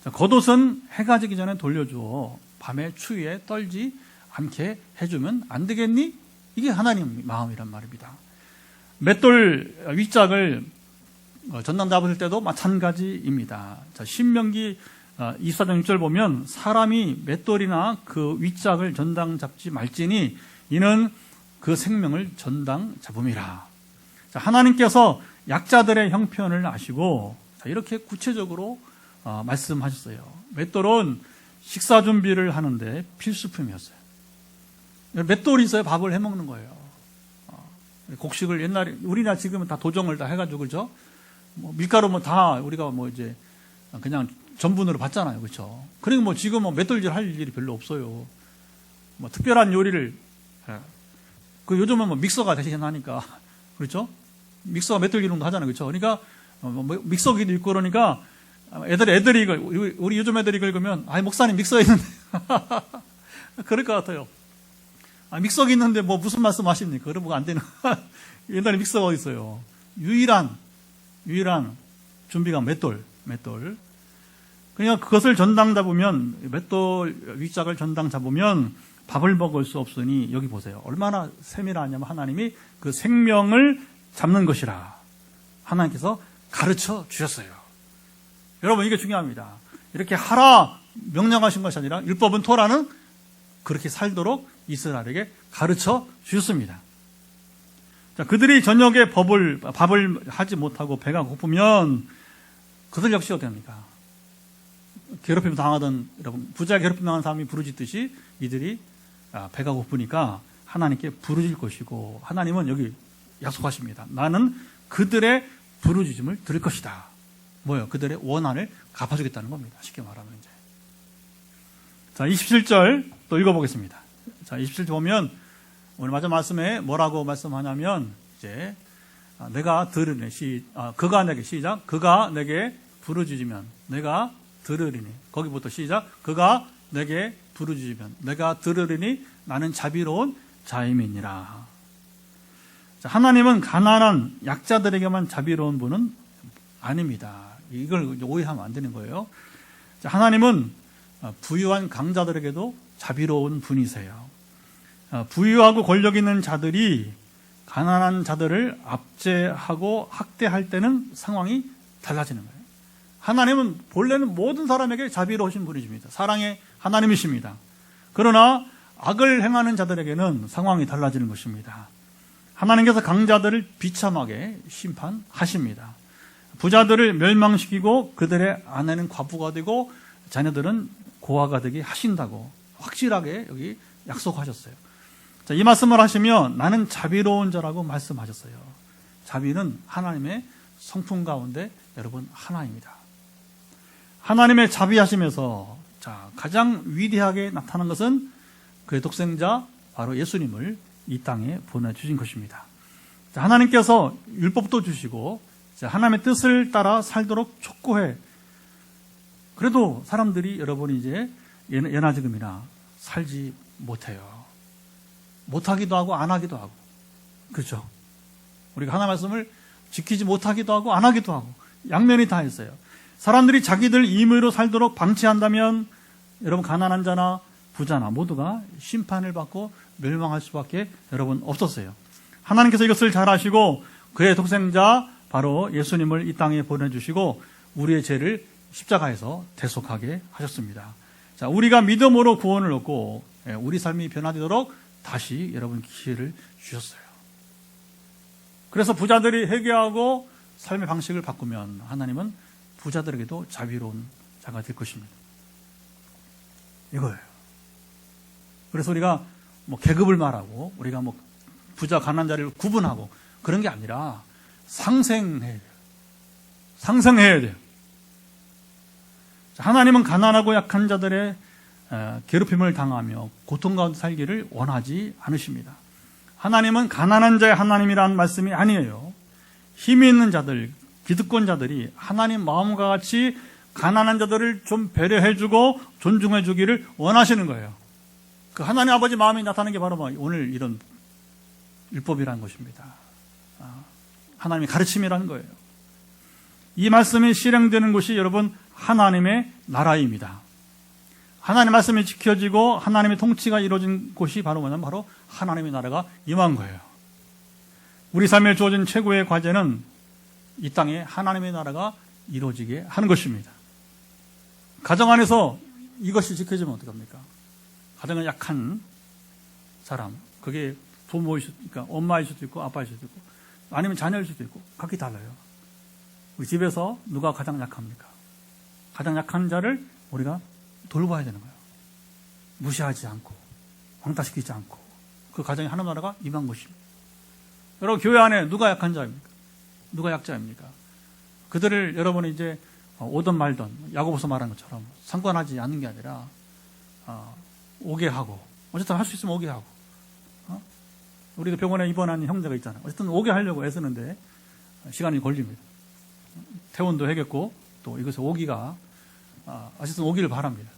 자, 겉옷은 해가 지기 전에 돌려주어 밤에 추위에 떨지 않게 해주면 안 되겠니? 이게 하나님 마음이란 말입니다. 맷돌 윗짝을 전당 잡을 때도 마찬가지입니다. 자, 신명기 24장 6절 보면, 사람이 맷돌이나 그 윗짝을 전당 잡지 말지니 이는 그 생명을 전당 잡음이라. 자, 하나님께서 약자들의 형편을 아시고 이렇게 구체적으로 말씀하셨어요. 맷돌은 식사 준비를 하는데 필수품이었어요. 맷돌이 있어야 밥을 해먹는 거예요. 곡식을 옛날에, 우리나 지금은 다 도정을 다 해가지고, 그죠? 뭐 밀가루 뭐 다 우리가 뭐 이제 그냥 전분으로 받잖아요. 그렇죠? 그리고 뭐 지금 뭐 맷돌질 할 일이 별로 없어요. 뭐 특별한 요리를, 그 요즘은 뭐 믹서가 대신하니까, 그렇죠? 믹서가 맷돌 기능도 하잖아요. 그렇죠? 그러니까 뭐 믹서기도 있고, 그러니까 애들이 이거, 우리 요즘 애들이 읽으면, 목사님 믹서에 있는데 그럴 것 같아요. 믹서기 있는데 뭐 무슨 말씀 하십니까? 그러면 안 되는. 옛날에 믹서가 어디 있어요? 유일한 준비가 맷돌. 그러니까 그것을 전당 잡으면, 맷돌 윗짝을 전당 잡으면 밥을 먹을 수 없으니, 여기 보세요. 얼마나 세밀하냐면 하나님이 그 생명을 잡는 것이라 하나님께서 가르쳐 주셨어요. 여러분, 이게 중요합니다. 이렇게 하라 명령하신 것이 아니라 율법은, 토라는 그렇게 살도록 이스라엘에게 가르쳐 주셨습니다. 자, 그들이 저녁에 밥을 하지 못하고 배가 고프면 그들 역시 어떻게 합니까? 괴롭힘 당하던, 여러분, 부자 괴롭힘 당하는 사람이 부르짖듯이 이들이 배가 고프니까 하나님께 부르짖을 것이고, 하나님은 여기 약속하십니다. 나는 그들의 부르짖음을 들을 것이다. 뭐예요? 그들의 원한을 갚아주겠다는 겁니다. 쉽게 말하면 이제. 자, 27절 또 읽어보겠습니다. 자, 27절 보면 오늘 마지막 말씀에 뭐라고 말씀하냐면, 이제 내가 들으니, 그가 내게, 시작, 그가 내게 부르짖으면 내가 들으리니, 거기부터 시작, 그가 내게 부르짖으면 내가 들으리니 나는 자비로운 자임이니라. 자, 하나님은 가난한 약자들에게만 자비로운 분은 아닙니다. 이걸 오해하면 안 되는 거예요. 하나님은 부유한 강자들에게도 자비로운 분이세요. 부유하고 권력 있는 자들이 가난한 자들을 압제하고 학대할 때는 상황이 달라지는 거예요. 하나님은 본래는 모든 사람에게 자비로우신 분이십니다. 사랑의 하나님이십니다. 그러나 악을 행하는 자들에게는 상황이 달라지는 것입니다. 하나님께서 강자들을 비참하게 심판하십니다. 부자들을 멸망시키고 그들의 아내는 과부가 되고 자녀들은 고아가 되게 하신다고 확실하게 여기 약속하셨어요. 자, 이 말씀을 하시며 나는 자비로운 자라고 말씀하셨어요. 자비는 하나님의 성품 가운데 여러분 하나입니다. 하나님의 자비하심에서 가장 위대하게 나타난 것은 그의 독생자 바로 예수님을 이 땅에 보내주신 것입니다. 자, 하나님께서 율법도 주시고 하나님의 뜻을 따라 살도록 촉구해. 그래도 사람들이 여러분이 이제 예나 지금이나 살지 못해요. 못하기도 하고 안 하기도 하고. 그렇죠? 우리가 하나님 말씀을 지키지 못하기도 하고 안 하기도 하고 양면이 다 있어요. 사람들이 자기들 임의로 살도록 방치한다면 여러분 가난한 자나 부자나 모두가 심판을 받고 멸망할 수밖에 여러분 없었어요. 하나님께서 이것을 잘 아시고 그의 독생자 바로 예수님을 이 땅에 보내주시고 우리의 죄를 십자가에서 대속하게 하셨습니다. 자, 우리가 믿음으로 구원을 얻고 우리 삶이 변화되도록 다시 여러분 기회를 주셨어요. 그래서 부자들이 회개하고 삶의 방식을 바꾸면 하나님은 부자들에게도 자비로운 자가 될 것입니다. 이거예요. 그래서 우리가 계급을 말하고 우리가 부자 가난자를 구분하고 그런 게 아니라 상생해야 돼요. 상생해야 돼요. 하나님은 가난하고 약한 자들의 괴롭힘을 당하며 고통 가운데 살기를 원하지 않으십니다. 하나님은 가난한 자의 하나님이라는 말씀이 아니에요. 힘이 있는 자들, 기득권자들이 하나님 마음과 같이 가난한 자들을 좀 배려해주고 존중해주기를 원하시는 거예요. 그 하나님 아버지 마음이 나타나는 게 바로 오늘 이런 율법이라는 것입니다. 하나님의 가르침이라는 거예요. 이 말씀이 실행되는 곳이 여러분 하나님의 나라입니다. 하나님의 말씀이 지켜지고 하나님의 통치가 이루어진 곳이 바로 뭐냐면 바로 하나님의 나라가 임한 거예요. 우리 삶에 주어진 최고의 과제는 이 땅에 하나님의 나라가 이루어지게 하는 것입니다. 가정 안에서 이것이 지켜지면 어떡합니까? 가정은 약한 사람, 그게 부모일 수도, 그러니까 엄마일 수도 있고 아빠일 수도 있고 아니면 자녀일 수도 있고 각기 달라요. 우리 집에서 누가 가장 약합니까? 가장 약한 자를 우리가 돌봐야 되는 거예요. 무시하지 않고 왕따시키지 않고 그 가정에 하나님 나라가 임한 것입니다. 여러분 교회 안에 누가 약한 자입니까? 누가 약자입니까? 그들을 여러분이 이제 오든 말든 야고보서 말하는 것처럼 상관하지 않는 게 아니라 오게 하고 어쨌든 할 수 있으면 오게 하고 우리도 병원에 입원한 형제가 있잖아요. 어쨌든 오게 하려고 애쓰는데 시간이 걸립니다. 퇴원도 해겠고 또 이것을 오기가 어쨌든 오기를 바랍니다.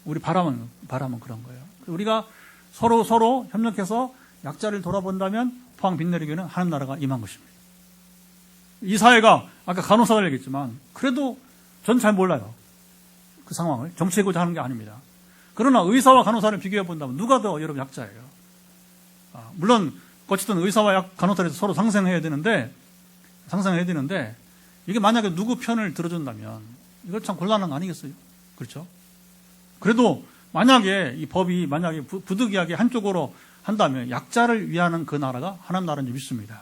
우리 바람은 그런 거예요. 우리가 서로 협력해서 약자를 돌아본다면 포항 빛내리교는 하나님 나라가 임한 것입니다. 이 사회가 아까 간호사들 얘기했지만 그래도 전 잘 몰라요. 그 상황을 정치해고자 하는 게 아닙니다. 그러나 의사와 간호사를 비교해 본다면 누가 더 여러분 약자예요? 물론 어쨌든 의사와 간호사를 서로 상생해야 되는데 이게 만약에 누구 편을 들어준다면 이거 참 곤란한 거 아니겠어요? 그렇죠? 그래도 만약에 이 법이 만약에 부득이하게 한쪽으로 한다면 약자를 위하는 그 나라가 하나님 나라인 줄 믿습니다.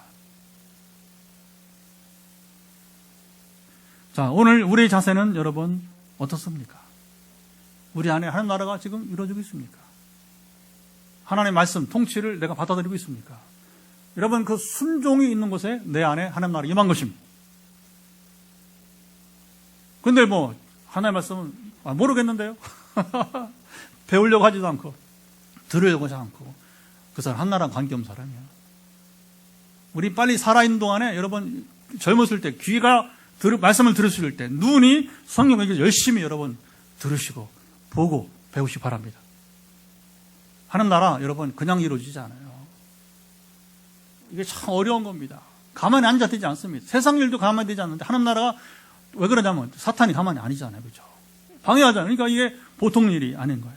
자, 오늘 우리의 자세는 여러분 어떻습니까? 우리 안에 하나님 나라가 지금 이루어지고 있습니까? 하나님의 말씀, 통치를 내가 받아들이고 있습니까? 여러분 그 순종이 있는 곳에 내 안에 하나님 나라가 임한 것입니다. 근데 하나님의 말씀은 모르겠는데요? 배우려고 하지도 않고 들으려고 하지 않고 그 사람 하나랑 관계없는 사람이야. 우리 빨리 살아있는 동안에 여러분 젊었을 때 귀가 말씀을 들으실 때 눈이 성경을 열심히 여러분 들으시고 보고 배우시기 바랍니다. 하는 나라 여러분 그냥 이루어지지 않아요. 이게 참 어려운 겁니다. 가만히 앉아 되지 않습니다. 세상 일도 가만히 되지 않는데 하나님 나라가 왜 그러냐면 사탄이 가만히 아니잖아요. 그죠? 방해하잖아요. 그러니까 이게 보통 일이 아닌 거예요.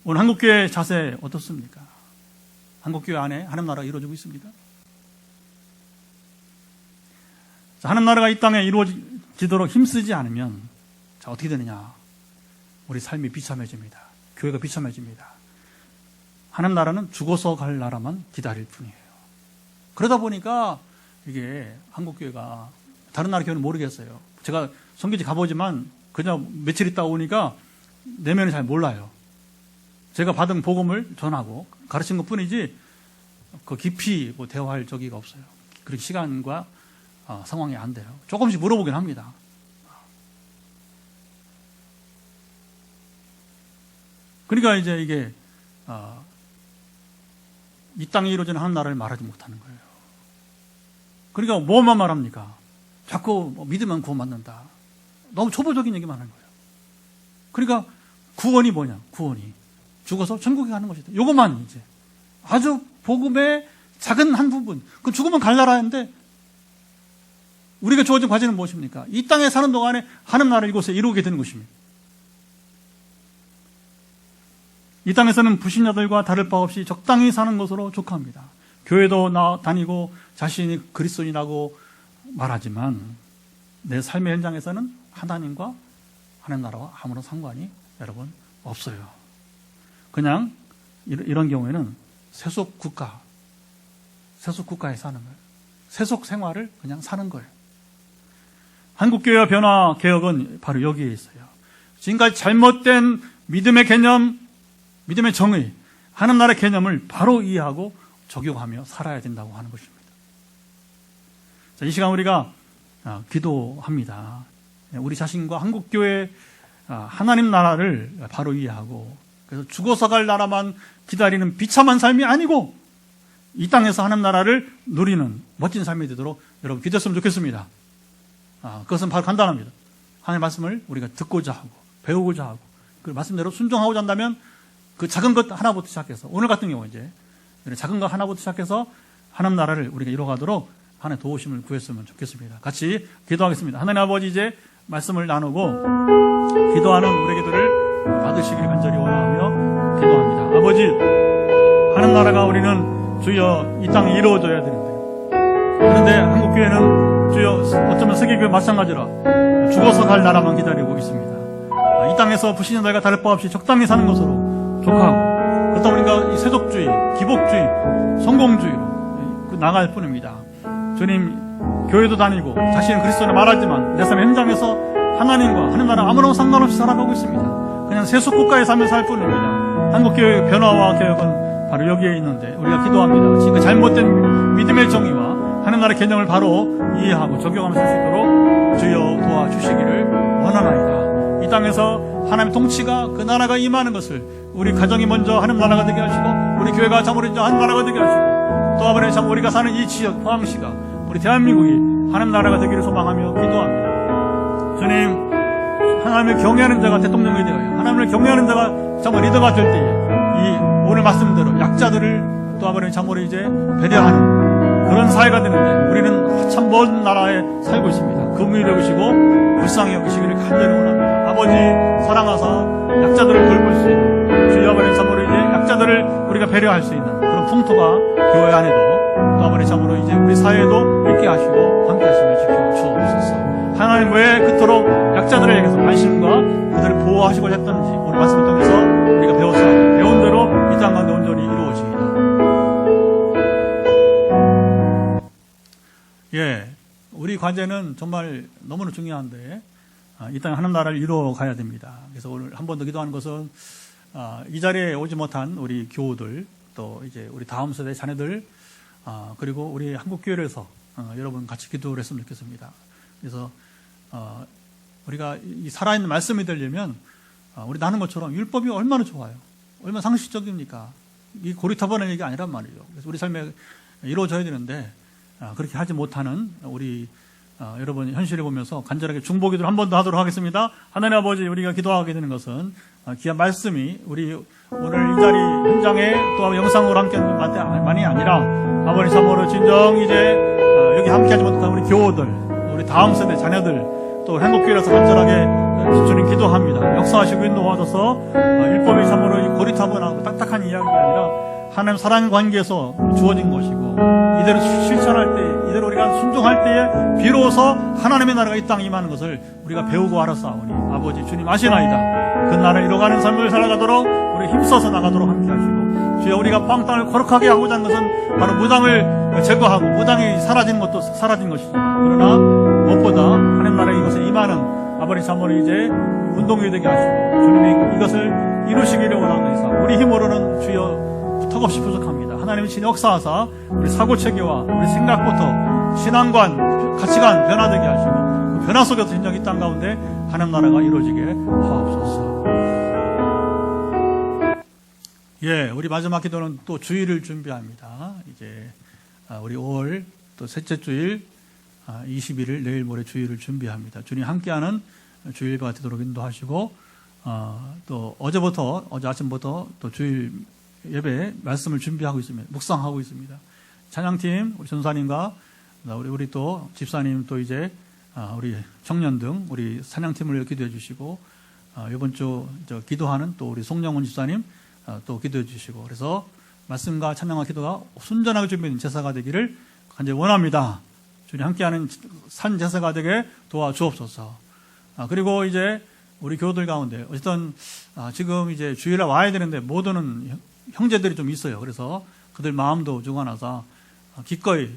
오늘 한국교회 자세 어떻습니까? 한국교회 안에 하나님 나라가 이루어지고 있습니다. 자, 하나님 나라가 이 땅에 이루어지도록 힘쓰지 않으면 자, 어떻게 되느냐? 우리 삶이 비참해집니다. 교회가 비참해집니다. 하나님 나라는 죽어서 갈 나라만 기다릴 뿐이에요. 그러다 보니까 이게 한국교회가 다른 나라 교회는 모르겠어요. 제가 선교지 가보지만 그냥 며칠 있다 오니까 내면을 잘 몰라요. 제가 받은 복음을 전하고 가르친 것 뿐이지 그 깊이 뭐 대화할 저기가 없어요. 그렇게 시간과 상황이 안 돼요. 조금씩 물어보긴 합니다. 그러니까 이제 이게 이 땅에 이루어지는 하나님 나라를 말하지 못하는 거예요. 그러니까 뭐만 말합니까? 자꾸 믿으면 구원받는다. 너무 초보적인 얘기만 하는 거예요. 그러니까 구원이 뭐냐? 구원이 죽어서 천국에 가는 것이다. 이것만 이제 아주 복음의 작은 한 부분. 그 죽으면 갈 나라인데 우리가 주어진 과제는 무엇입니까? 이 땅에 사는 동안에 하나님 나라를 이곳에 이루게 되는 것입니다. 이 땅에서는 불신자들과 다를 바 없이 적당히 사는 것으로 족합니다. 교회도 다니고 자신이 그리스도인이라고 말하지만 내 삶의 현장에서는 하나님과 하나님 나라와 아무런 상관이 여러분 없어요. 그냥 이런 경우에는 세속 국가에 사는 거예요. 세속 생활을 그냥 사는 거예요. 한국교회와 변화 개혁은 바로 여기에 있어요. 지금까지 잘못된 믿음의 개념, 믿음의 정의, 하나님 나라의 개념을 바로 이해하고 적용하며 살아야 된다고 하는 것입니다. 자, 이 시간 우리가 기도합니다. 우리 자신과 한국교회 하나님 나라를 바로 이해하고 그래서 죽어서 갈 나라만 기다리는 비참한 삶이 아니고 이 땅에서 하나님 나라를 누리는 멋진 삶이 되도록 여러분 기도했으면 좋겠습니다. 그것은 바로 간단합니다. 하나님의 말씀을 우리가 듣고자 하고 배우고자 하고 그 말씀대로 순종하고자 한다면 그 작은 것 하나부터 시작해서 오늘 같은 경우 이제 작은 것 하나부터 시작해서 하나님 나라를 우리가 이뤄가도록 하나님의 도우심을 구했으면 좋겠습니다. 같이 기도하겠습니다. 하나님 아버지 이제 말씀을 나누고 기도하는 우리 기도를 받으시길 간절히 원하며 기도합니다. 아버지 하나님 나라가 우리는 주여 이 땅에 이루어져야 되는데 그런데 한국교회는 주여 어쩌면 세계교회 마찬가지라 죽어서 갈 나라만 기다리고 있습니다. 이 땅에서 불신자들과 다를 바 없이 적당히 사는 것으로 족하고 그렇다 보니까 이 세속주의, 기복주의, 성공주의로 나갈 뿐입니다. 주님 교회도 다니고 자신은 그리스도를 말하지만 내 삶의 현장에서 하나님과 하나님 나라 아무런 상관없이 살아가고 있습니다. 그냥 세속국가에 살며 살 뿐입니다. 한국교회의 변화와 개혁은 바로 여기에 있는데 우리가 기도합니다. 지금 잘못된 믿음의 정의와 하나님 나라의 개념을 바로 이해하고 적용하며 살 수 있도록 주여 도와주시기를 원하나이다. 이 땅에서 하나님의 통치가 그 나라가 임하는 것을 우리 가정이 먼저 하나님 나라가 되게 하시고 우리 교회가 참으로 하나님 나라가 되게 하시고 또 아버지 참 우리가 사는 이 지역 포항시가 우리 대한민국이 하나님 나라가 되기를 소망하며 기도합니다. 주님 하나님을 경외하는 자가 대통령이 되어요. 하나님을 경외하는 자가 참으로 리더가 될 때에 이 오늘 말씀대로 약자들을 또 아버지 참으로 이제 배려하는 그런 사회가 되는데 우리는 참 먼 나라에 살고 있습니다. 긍휼히 여기시고 불쌍히 여기시기를 간절히 원합니다. 아버지 사랑하사 약자들을 돌볼 수 있는 주여 아버지 참으로 이제 약자들을 우리가 배려할 수 있는 그런 풍토가 교회 안에도 또 아버지 참으로 이제 우리 사회에도 있게 하시고 함께 하시며 지켜 주옵소서. 하나님 왜 그토록 약자들에 대해서 관심과 그들을 보호하시고자 했던지 오늘 말씀을 통해서 우리가 배운 대로 이 땅 가운데 온전히 이루어지이다. 예, 우리 과제는 정말 너무나 중요한데 이 땅에 하나님 나라를 이루어 가야 됩니다. 그래서 오늘 한 번 더 기도하는 것은 이 자리에 오지 못한 우리 교우들 또 이제 우리 다음 세대 자녀들 그리고 우리 한국교회에서 여러분 같이 기도를 했으면 좋겠습니다. 그래서 우리가 이 살아있는 말씀이 되려면 우리 나는 것처럼 율법이 얼마나 좋아요. 얼마나 상식적입니까? 이 고리타분한 얘기가 아니란 말이죠. 그래서 우리 삶에 이루어져야 되는데 그렇게 하지 못하는 우리 여러분 현실을 보면서 간절하게 중보기도를 한 번 더 하도록 하겠습니다. 하나님 아버지, 우리가 기도하게 되는 것은 귀한 말씀이 우리 오늘 이 자리 현장에 또 영상으로 함께만이 아니라 아버지 참으로 진정 이제 여기 함께하지 못한 우리 교우들, 우리 다음 세대 자녀들, 또 행복교회라서 간절하게 주님 기도합니다. 역사하시고 인도하셔서 율법이 참으로 이 고리타분하고 딱딱한 이야기가 아니라 하나님 사랑 관계에서 주어진 것이고, 이대로 실천할 때, 이대로 우리가 순종할 때에 비로소 하나님의 나라가 이 땅에 임하는 것을 우리가 배우고 알았사오니 아버지 주님 아시나이다. 그 나라를 이뤄가는 삶을 살아가도록 우리 힘써서 나가도록 함께 하시고, 주여 우리가 땅을 거룩하게 하고자 하는 것은 바로 무당을 제거하고 무당이 사라진 것도 사라진 것이지만, 그러나 무엇보다 하나님 나라의 이것에 임하는 아버지 참으로 이제 운동이 되게 하시고 주님이 이것을 이루시기를 원하는 이상 우리 힘으로는 주여 턱없이 부족합니다. 하나님의 신의 역사하사 우리 사고체계와 우리 생각부터 신앙관, 가치관 변화되게 하시고 그 변화 속에서 진정 이 땅 가운데 하나님 나라가 이루어지게 하옵소서. 예, 우리 마지막 기도는 또 주일을 준비합니다. 이제 우리 5월 또 셋째 주일 20일을 내일 모레 주일을 준비합니다. 주님 함께하는 주일과 되도록 인도하시고, 또 어제 아침부터 또 주일 예배 말씀을 준비하고 있습니다. 묵상하고 있습니다. 찬양팀 우리 전사님과 우리 또 집사님, 또 이제 우리 청년 등 우리 찬양팀을 기도해 주시고, 이번 주 기도하는 또 우리 송영훈 집사님 또 기도해 주시고, 그래서 말씀과 찬양과 기도가 순전하게 준비된 제사가 되기를 간절히 원합니다. 주님 함께하는 산 제사가 되게 도와주옵소서. 그리고 이제 우리 교우들 가운데 어쨌든 지금 이제 주일에 와야 되는데 못 오는 형제들이 좀 있어요. 그래서 그들 마음도 주관하사 기꺼이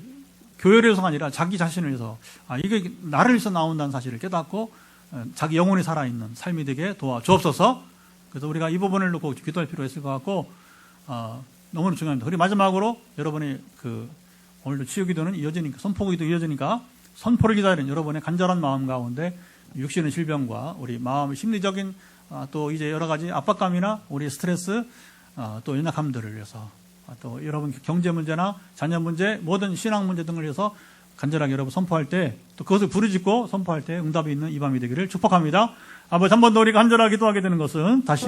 교회를 위해서가 아니라 자기 자신을 위해서 이게 나를 위해서 나온다는 사실을 깨닫고 자기 영혼이 살아있는 삶이 되게 도와주옵소서. 그래서 우리가 이 부분을 놓고 기도할 필요가 있을 것 같고, 너무나 중요합니다. 그리고 마지막으로 여러분이 오늘도 치유기도는 이어지니까, 선포기도 이어지니까 선포를 기다리는 여러분의 간절한 마음 가운데 육신의 질병과 우리 마음의 심리적인 또 이제 여러 가지 압박감이나 우리 스트레스, 또 연약함들을 위해서, 또 여러분 경제 문제나 자녀 문제, 모든 신앙 문제 등을 위해서 간절하게 여러분 선포할 때, 또 그것을 부르짖고 선포할 때 응답이 있는 이 밤이 되기를 축복합니다. 아버지, 한 번 더 우리가 간절하게 기도하게 되는 것은 다시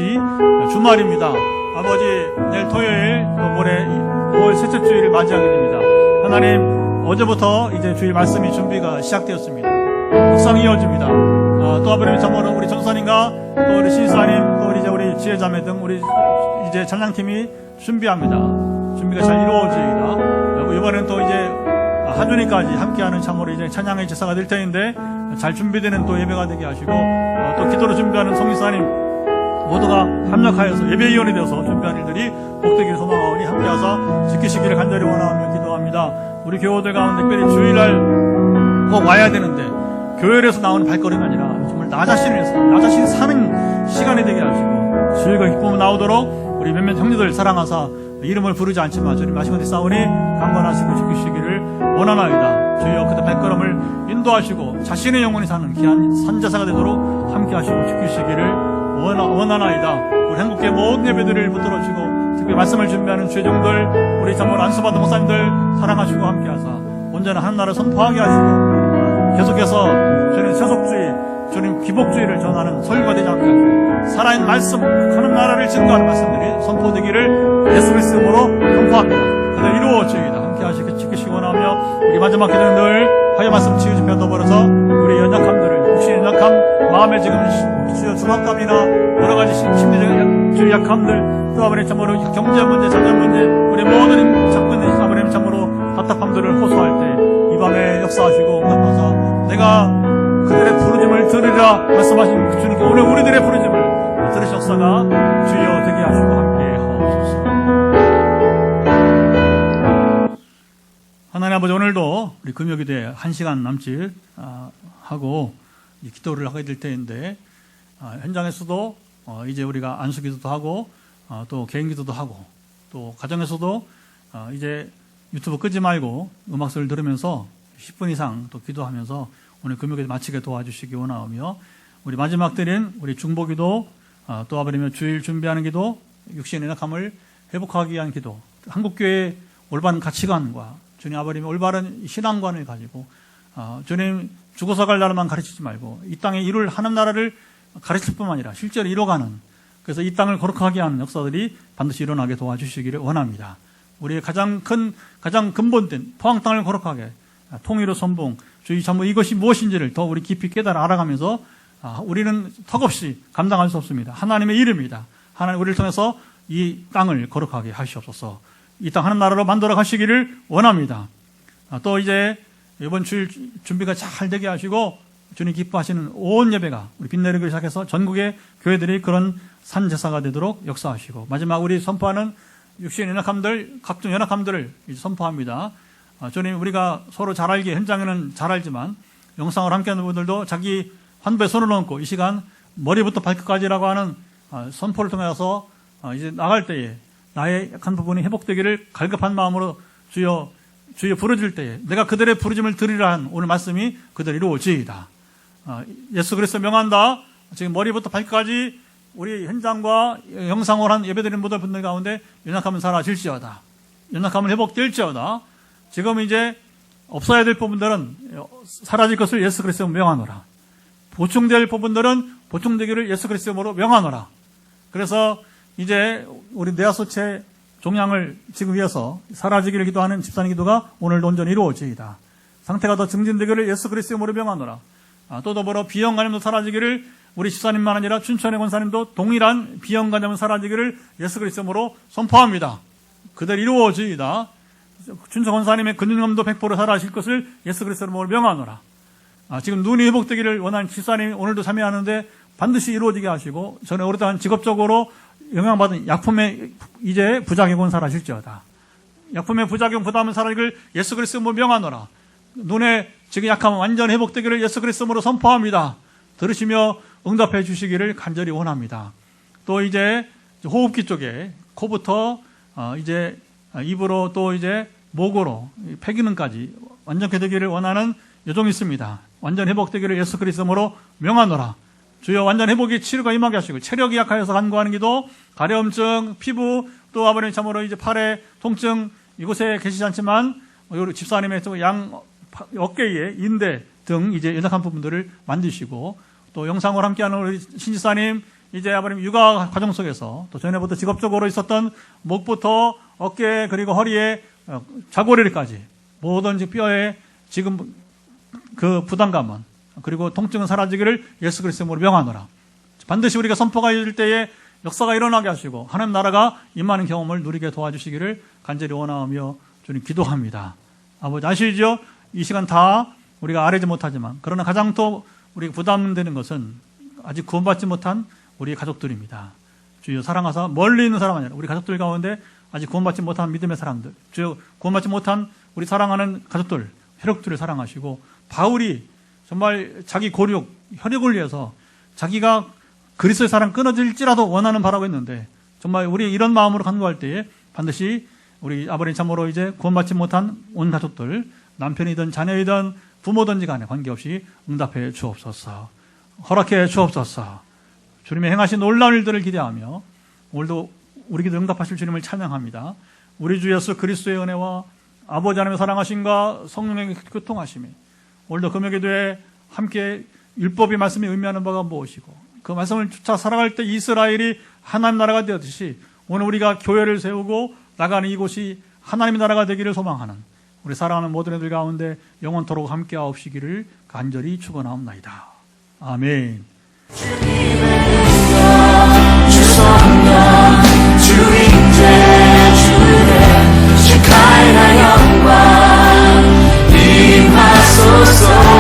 주말입니다. 아버지, 내일 토요일 또 모레 5월 셋째 주일을 맞이하게 됩니다. 하나님, 어제부터 이제 주일 말씀이 준비가 시작되었습니다. 묵상이 이어집니다. 또 아버님 참으로 우리 전사님과 또 우리 신사님, 또 우리 지혜자매 등 우리 이제 찬양팀이 준비합니다. 준비가 잘 이루어지리이다. 이번엔 또 이제 하준이까지 함께하는 참으로 이제 찬양의 제사가 될 텐데 잘 준비되는 또 예배가 되게 하시고, 또 기도로 준비하는 성지사님 모두가 합력하여서 예배위원이 되어서 준비한 일들이 복되기를 소망하오니 함께하사 지키시기를 간절히 원하며 기도합니다. 우리 교우들 가운데 특별히 주일날 꼭 와야 되는데 교회에서 나오는 발걸음이 아니라 정말 나 자신을 위해서 나 자신이 사는 시간이 되게 하시고 주일과 기쁨이 나오도록 우리 몇몇 형제들 사랑하사 이름을 부르지 않지만 주님 마시고 싸우니 강건하시고 지키시기를 원하나이다. 주여 그때 발걸음을 인도하시고 자신의 영혼이 사는 귀한 산제사가 되도록 함께 하시고 지키시기를 원하나이다. 우리 한국계 모든 예배들을 붙들어주시고 특별히 말씀을 준비하는 주의종들, 우리 참으로 안수받은 목사님들 사랑하시고 함께 하사 온전한 하나님나라 선포하게 하시고 계속해서 주님 세속주의, 주님 기복주의를 전하는 설교가 되지 않게 하시고 살아있는 말씀, 하나님 나라를 증거하는 말씀들이 선포되기를 예수 그리스도의 이름으로 선포합니다. 그들 이루어지이다. 함께 하시고 지키시기 원하며 우리 마지막 기도는 늘 화요 말씀 치유지 펴둬버려서 우리 연약함들을, 혹시 연약함, 마음에 지금 중압감이나 여러 가지 심리적 약함들, 또 아버님 참으로 경제 문제, 자녀 문제, 우리 모든 잡고 있는 아버님 참으로 답답함들을 호소할 때 이 밤에 역사하시고 응답하사 내가 그들의 부르짐을 들으리라 말씀하신 주님께 오늘 우리들의 부르짐을 들으셨사가 주여 되게 하시고 함께 하옵소서. 하나님 아버지, 오늘도 우리 금요기도에 1시간 남짓 하고 기도를 하게 될 때인데, 현장에서도 이제 우리가 안수기도도 하고 또 개인기도도 하고 또 가정에서도 이제 유튜브 끄지 말고 음악소리를 들으면서 10분 이상 또 기도하면서 오늘 금요기도 마치게 도와주시기 원하오며, 우리 마지막 드린 우리 중보기도, 또 아버님 주일 준비하는 기도, 육신의 연약함을 회복하기 위한 기도, 한국교회의 올바른 가치관과 주님 아버님의 올바른 신앙관을 가지고 주님 죽어서 갈 나라만 가르치지 말고 이 땅에 이룰 하나님 나라를 가르칠 뿐만 아니라 실제로 이뤄가는, 그래서 이 땅을 거룩하게 하는 역사들이 반드시 일어나게 도와주시기를 원합니다. 우리의 가장 근본된 포항 땅을 거룩하게, 통일의 선봉, 주의 전부 이것이 무엇인지를 더 우리 깊이 깨달아 알아가면서 우리는 턱없이 감당할 수 없습니다. 하나님의 이름이다. 하나님 우리를 통해서 이 땅을 거룩하게 하시옵소서. 이 땅 하나님 나라로 만들어 가시기를 원합니다. 또 이제 이번 주일 준비가 잘 되게 하시고 주님 기뻐하시는 온 예배가 우리 빛내리기 시작해서 전국의 교회들이 그런 산제사가 되도록 역사하시고, 마지막 우리 선포하는 육신 연약함들, 각종 연약함들을 선포합니다. 주님, 우리가 서로 잘 알게, 현장에는 잘 알지만 영상을 함께하는 분들도 자기 환부에 손을 얹고 이 시간 머리부터 발끝까지라고 하는 선포를 통해서 이제 나갈 때에 나의 약한 부분이 회복되기를 갈급한 마음으로 주여 부르짖을 때에 내가 그들의 부르짐을 들으라 한 오늘 말씀이 그대로 이루어지이다. 예수 그리스도 명한다. 지금 머리부터 발끝까지 우리 현장과 영상을 한 예배드리는 모든 분들 가운데 연약함은 사라질지어다. 연약함은 회복될지어다. 지금 이제 없어야 될 부분들은 사라질 것을 예수 그리스도 명하노라. 보충될 부분들은 보충되기를 예수 그리스도로 명하노라. 그래서 이제 우리 내하소체 종양을 지금 위해서 사라지기를 기도하는 집사님 기도가 오늘 온전히 이루어지이다. 상태가 더 증진되기를 예수 그리스도로 명하노라. 또 더불어 비형간염도 사라지기를 우리 집사님만 아니라 춘천의 권사님도 동일한 비형간염은 사라지기를 예수 그리스도로 선포합니다. 그대로 이루어지이다. 춘천 권사님의 근육염도 100% 사라질 것을 예수 그리스도로 명하노라. 지금 눈이 회복되기를 원하는 집사님 오늘도 참여하는데 반드시 이루어지게 하시고, 전에 오랫동안 직업적으로 영향받은 약품의 이제 부작용은 사라질지어다. 약품의 부작용 부담은 사라지기를 예수 그리스도로 명하노라. 눈에 지금 약함은 완전 회복되기를 예수 그리스도로 선포합니다. 들으시며 응답해 주시기를 간절히 원합니다. 또 이제 호흡기 쪽에 코부터 이제 입으로 또 이제 목으로 폐기능까지 완전히 되기를 원하는 여종이 있습니다. 완전 회복되기를 예수 그리스도로 명하노라. 주여 완전 회복의 치료가 임하게 하시고, 체력이 약하여서 간구하는 기도, 가려움증, 피부, 또 아버님 참으로 이제 팔에 통증 이곳에 계시지 않지만 우리 집사님의 양 어깨에 인대 등 이제 연약한 부분들을 만드시고, 또 영상을 함께하는 우리 신지사님 이제 아버님 육아 과정 속에서 또 전에부터 직업적으로 있었던 목부터 어깨 그리고 허리에 좌골이까지 모든 뼈에 지금 그 부담감은 그리고 통증은 사라지기를 예수 그리스도로 명하노라. 반드시 우리가 선포가 이룰 때에 역사가 일어나게 하시고 하나님 나라가 임하는 경험을 누리게 도와주시기를 간절히 원하며 주님 기도합니다. 아버지 아시죠? 이 시간 다 우리가 아뢰지 못하지만, 그러나 가장 또 우리가 부담되는 것은 아직 구원받지 못한 우리 가족들입니다. 주여 사랑하사 멀리 있는 사람 아니라 우리 가족들 가운데 아직 구원받지 못한 믿음의 사람들, 주여 구원받지 못한 우리 사랑하는 가족들, 혈육들을 사랑하시고, 바울이 정말 자기 고륙, 혈육을 위해서 자기가 그리스도의 사랑 끊어질지라도 원하는 바라고 했는데, 정말 우리 이런 마음으로 간구할 때에 반드시 우리 아버님 참으로 이제 구원받지 못한 온 가족들, 남편이든 자녀이든 부모든지 간에 관계없이 응답해 주옵소서. 허락해 주옵소서. 주님의 행하신 놀라운 일들을 기대하며 오늘도 우리 기도 응답하실 주님을 찬양합니다. 우리 주 예수 그리스도의 은혜와 아버지 하나님의 사랑하심과 성령의 교통하심이 오늘도 금요기도에 함께 율법의 말씀이 의미하는 바가 무엇이고, 그 말씀을 쫓아 살아갈 때 이스라엘이 하나님 나라가 되었듯이 오늘 우리가 교회를 세우고 나가는 이곳이 하나님의 나라가 되기를 소망하는 우리 사랑하는 모든 애들 가운데 영원토록 함께 하옵시기를 간절히 축원하옵나이다. 아멘. 주님의 능력, 주 성령, 주 인재, 주의 shekinah 영광 임하소서.